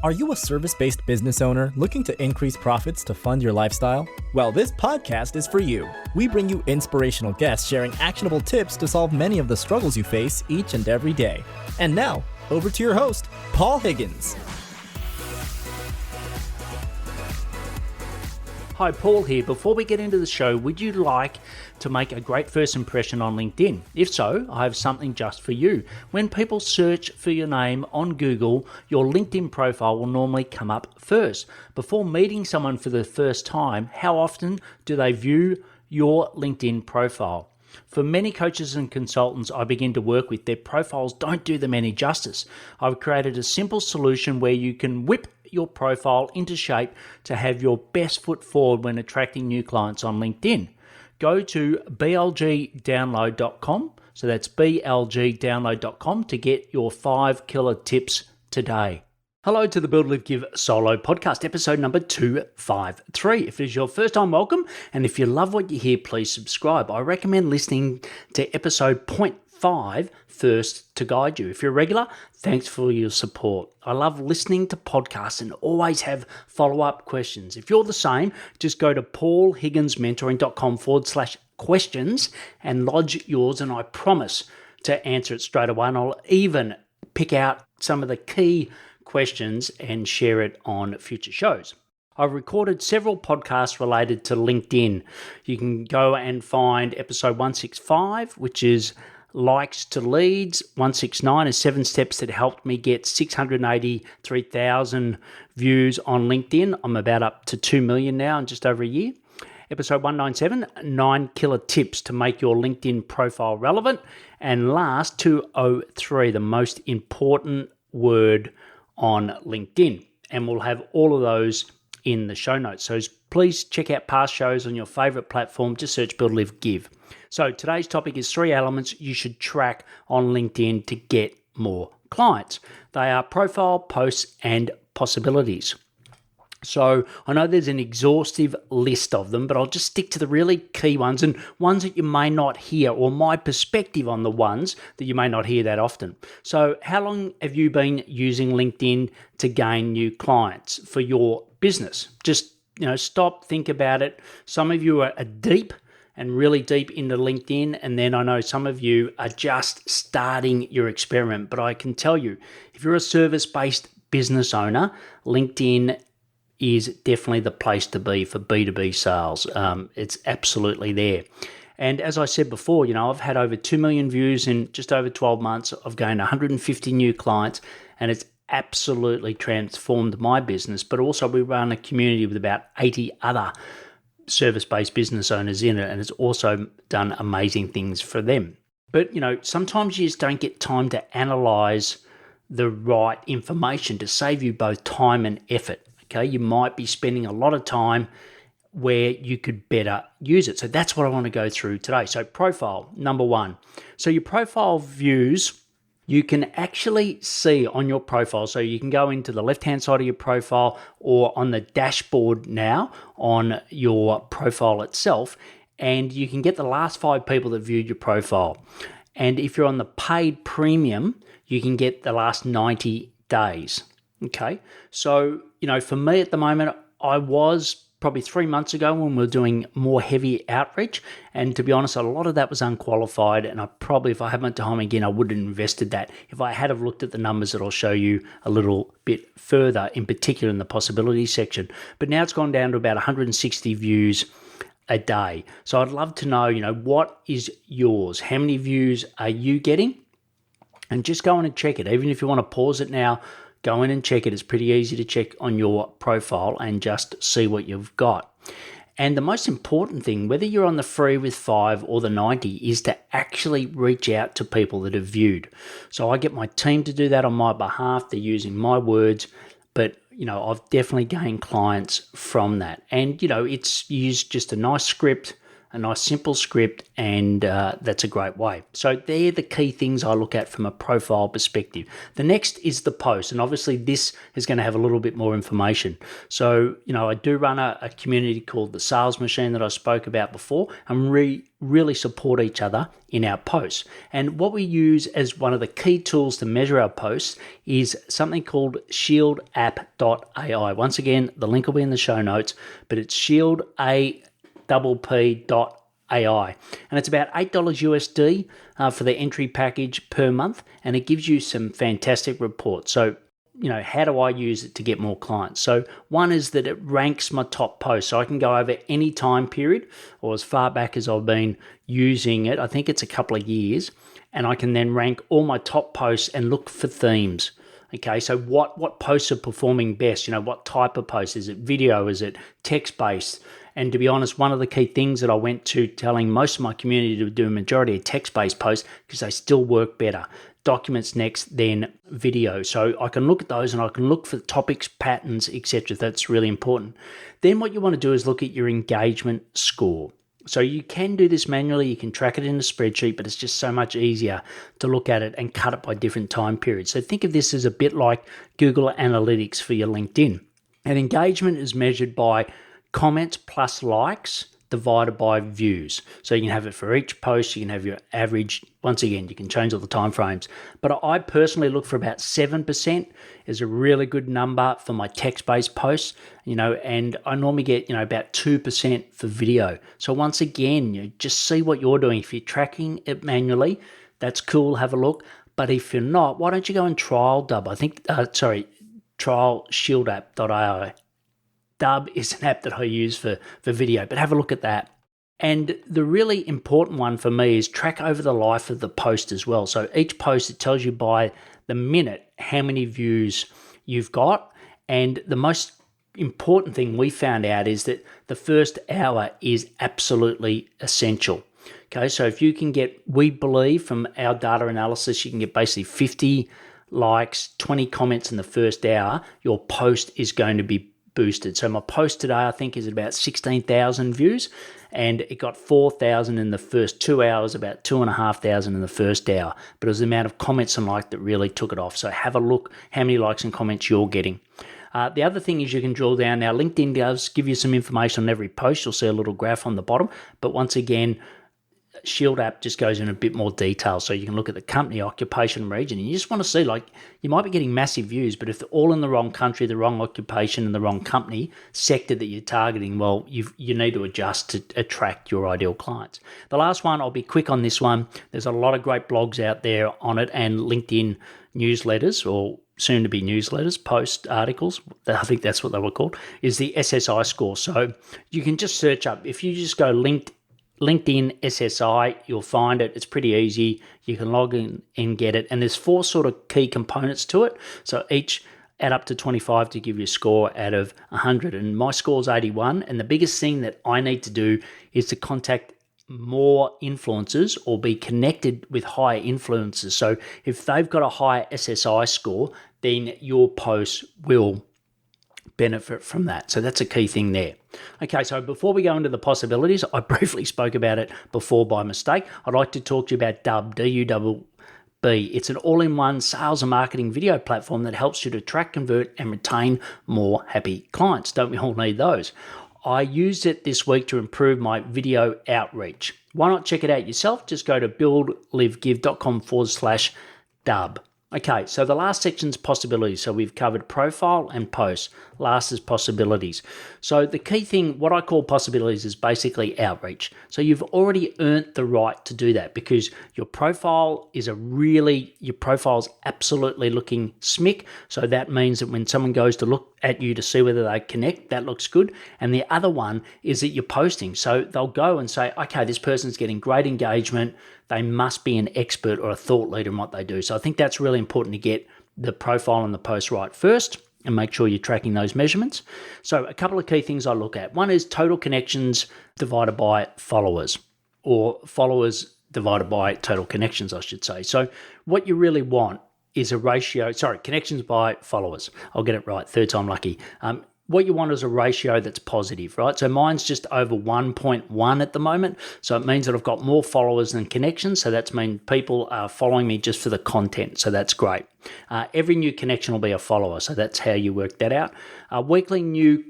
Are you a service-based business owner looking to increase profits to fund your lifestyle? Well, this podcast is for you. We bring you inspirational guests sharing actionable tips to solve many of the struggles you face each and every day. And now, over to your host, Paul Higgins. Hi, Paul here. Before we get into the show, would you like to make a great first impression on LinkedIn? If so, I have something just for you. When people search for your name on Google, your LinkedIn profile will normally come up first. Before meeting someone for the first time, how often do they view your LinkedIn profile? For many coaches and consultants I begin to work with, their profiles don't do them any justice. I've created a simple solution where you can whip your profile into shape to have your best foot forward when attracting new clients on LinkedIn. Go to blgdownload.com, so that's blgdownload.com to get your 5 killer tips today. Hello to the Build, Live, Give Solo podcast, episode number 253. If it is your first time, welcome. And if you love what you hear, please subscribe. I recommend listening to episode 0.5 first to guide you. If you're a regular, thanks for your support. I love listening to podcasts and always have follow-up questions. If you're the same, just go to paulhigginsmentoring.com/questions and lodge yours, and I promise to answer it straight away. And I'll even pick out some of the key questions and share it on future shows. I've recorded several podcasts related to LinkedIn. You can go and find episode 165, which is likes to leads. 169 is 7 steps that helped me get 683,000 views on LinkedIn. I'm about up to 2 million now in just over a year. Episode 197, 9 killer tips to make your LinkedIn profile relevant. And last, 203, the most important word on LinkedIn. And we'll have all of those in the show notes. So please check out past shows on your favorite platform. Just search Build, Live, Give. So today's topic is 3 elements you should track on LinkedIn to get more clients. They are profile, posts, and possibilities. So I know there's an exhaustive list of them, but I'll just stick to the really key ones and ones that you may not hear, or my perspective on the ones that you may not hear that often. So how long have you been using LinkedIn to gain new clients for your business? Just, stop, think about it. Some of you are deep and really deep into LinkedIn, and then I know some of you are just starting your experiment. But I can tell you, if you're a service-based business owner, LinkedIn is definitely the place to be for B2B sales. It's absolutely there. And as I said before, I've had over 2 million views in just over 12 months. I've gained 150 new clients, and it's absolutely transformed my business. But also we run a community with about 80 other service-based business owners in it, and it's also done amazing things for them. But, sometimes you just don't get time to analyze the right information to save you both time and effort. Okay, you might be spending a lot of time where you could better use it. So that's what I want to go through today. So profile, number 1. So your profile views, you can actually see on your profile. So you can go into the left-hand side of your profile or on the dashboard now on your profile itself, and you can get the last 5 people that viewed your profile. And if you're on the paid premium, you can get the last 90 days. Okay, so, for me at the moment, I was probably 3 months ago when we were doing more heavy outreach. And to be honest, a lot of that was unqualified. And I probably, if I had my time again, I would have invested that if I had have looked at the numbers that I'll show you a little bit further, in particular in the possibilities section. But now it's gone down to about 160 views a day. So I'd love to know, what is yours? How many views are you getting? And just go in and check it. Even if you want to pause it now, go in and check it. It's pretty easy to check on your profile and just see what you've got. And the most important thing, whether you're on the free with 5 or the 90, is to actually reach out to people that have viewed. So I get my team to do that on my behalf. They're using my words, but I've definitely gained clients from that. And it's used just a nice script, a nice simple script, and that's a great way. So they're the key things I look at from a profile perspective. The next is the post, and obviously this is going to have a little bit more information. So, I do run a community called the Sales Machine that I spoke about before, and really support each other in our posts. And what we use as one of the key tools to measure our posts is something called shieldapp.ai. Once again, the link will be in the show notes, but it's shieldapp.ai. And it's about $8 USD for the entry package per month, and it gives you some fantastic reports. So, how do I use it to get more clients? So one is that it ranks my top posts. So I can go over any time period or as far back as I've been using it. I think it's a couple of years, and I can then rank all my top posts and look for themes. Okay, so what posts are performing best? What type of post? Is it video? Is it text-based? And to be honest, one of the key things that I went to telling most of my community to do a majority of text-based posts because they still work better. Documents next, then video. So I can look at those and I can look for topics, patterns, etc. That's really important. Then what you want to do is look at your engagement score. So you can do this manually, you can track it in a spreadsheet, but it's just so much easier to look at it and cut it by different time periods. So think of this as a bit like Google Analytics for your LinkedIn. And engagement is measured by comments plus likes divided by views. So you can have it for each post, you can have your average. Once again, you can change all the time frames. But I personally look for about 7% is a really good number for my text-based posts, and I normally get, about 2% for video. So once again, just see what you're doing. If you're tracking it manually, that's cool, have a look. But if you're not, why don't you go and trial Dub? Trial shieldapp.ai. Dub is an app that I use for video, but have a look at that. And the really important one for me is track over the life of the post as well. So each post, it tells you by the minute how many views you've got. And the most important thing we found out is that the first hour is absolutely essential. Okay, so if you can get, we believe from our data analysis, you can get basically 50 likes, 20 comments in the first hour, your post is going to be boosted. So my post today, I think, is at about 16,000 views, and it got 4,000 in the first 2 hours, about 2,500 in the first hour. But it was the amount of comments and likes that really took it off. So have a look how many likes and comments you're getting. The other thing is you can drill down. Now, LinkedIn does give you some information on every post. You'll see a little graph on the bottom. But once again, Shield app just goes in a bit more detail, so you can look at the company, occupation, region, and you just want to see, you might be getting massive views, but if they're all in the wrong country, the wrong occupation, and the wrong company sector that you're targeting, well, you need to adjust to attract your ideal clients. The last one, I'll be quick on this one. There's a lot of great blogs out there on it, and LinkedIn newsletters, or soon to be newsletters, post articles, I think that's what they were called, is the SSI score. So you can just search up, if you just go LinkedIn SSI, you'll find it. It's pretty easy. You can log in and get it. And there's 4 sort of key components to it. So each add up to 25 to give you a score out of 100. And my score's 81. And the biggest thing that I need to do is to contact more influencers or be connected with higher influencers. So if they've got a higher SSI score, then your post will benefit from that. So that's a key thing there. Okay, so before we go into the possibilities, I briefly spoke about it before by mistake. I'd like to talk to you about Dub, D-U-B-B. It's an all-in-one sales and marketing video platform that helps you to attract, convert, and retain more happy clients. Don't we all need those? I used it this week to improve my video outreach. Why not check it out yourself? Just go to buildlivegive.com/dub. Okay, so the last section's possibilities. So we've covered profile and post. Last is possibilities. So the key thing, what I call possibilities, is basically outreach. So you've already earned the right to do that because your profile is your profile's absolutely looking smick. So that means that when someone goes to look at you to see whether they connect, that looks good. And the other one is that you're posting. So they'll go and say, okay, this person's getting great engagement. They must be an expert or a thought leader in what they do. So I think that's really important to get the profile and the post right first and make sure you're tracking those measurements. So a couple of key things I look at. One is total connections divided by followers, or followers divided by total connections, I should say. So what you really want is a ratio, connections by followers. I'll get it right, third time lucky. what you want is a ratio that's positive, right? So mine's just over 1.1 at the moment. So it means that I've got more followers than connections. So that's mean people are following me just for the content. So that's great. Every new connection will be a follower. So that's how you work that out. Weekly new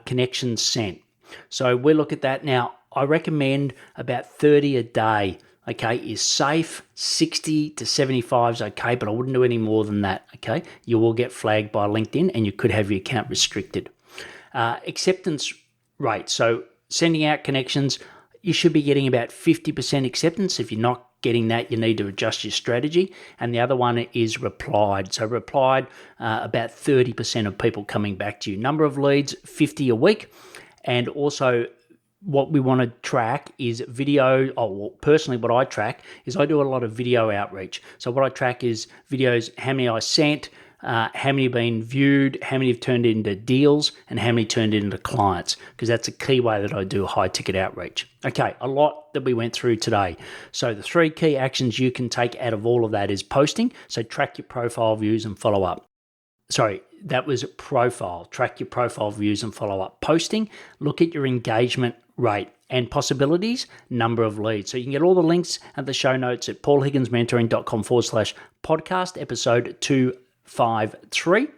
connections sent. So we look at that now. I recommend about 30 a day. Okay, is safe. 60 to 75 is okay, but I wouldn't do any more than that. Okay, you will get flagged by LinkedIn and you could have your account restricted. Acceptance rate. So sending out connections, you should be getting about 50% acceptance. If you're not getting that, you need to adjust your strategy. And the other one is replied. So replied, about 30% of people coming back to you. Number of leads, 50 a week. And also what we want to track is video. Personally, what I track is I do a lot of video outreach. So what I track is videos, how many I sent, how many have been viewed, how many have turned into deals, and how many turned into clients, because that's a key way that I do high ticket outreach. Okay, a lot that we went through today. So the 3 key actions you can take out of all of that is posting. So track your profile views and follow up. Sorry, that was profile. Track your profile views and follow up. Posting, look at your engagement rate and possibilities, number of leads. So you can get all the links at the show notes at paulhigginsmentoring.com/podcast, episode 253.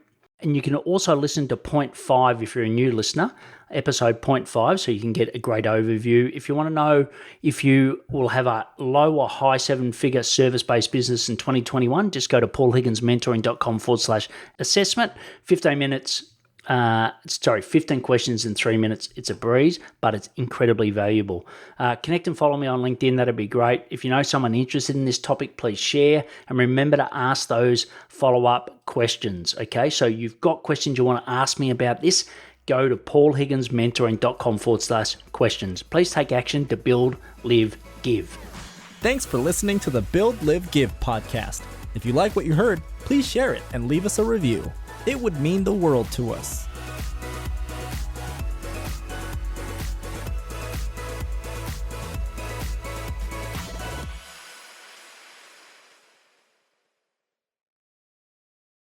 And you can also listen to point 5 if you're a new listener, episode point 5, so you can get a great overview. If you want to know if you will have a low or high 7-figure service-based business in 2021, just go to paulhigginsmentoring.com/assessment. 15 questions in 3 minutes. It's a breeze, but it's incredibly valuable. Connect and follow me on LinkedIn. That'd be great. If you know someone interested in this topic, please share. And remember to ask those follow-up questions, okay? So you've got questions you want to ask me about this, go to paulhigginsmentoring.com/questions. Please take action to build, live, give. Thanks for listening to the Build, Live, Give podcast. If you like what you heard, please share it and leave us a review. It would mean the world to us.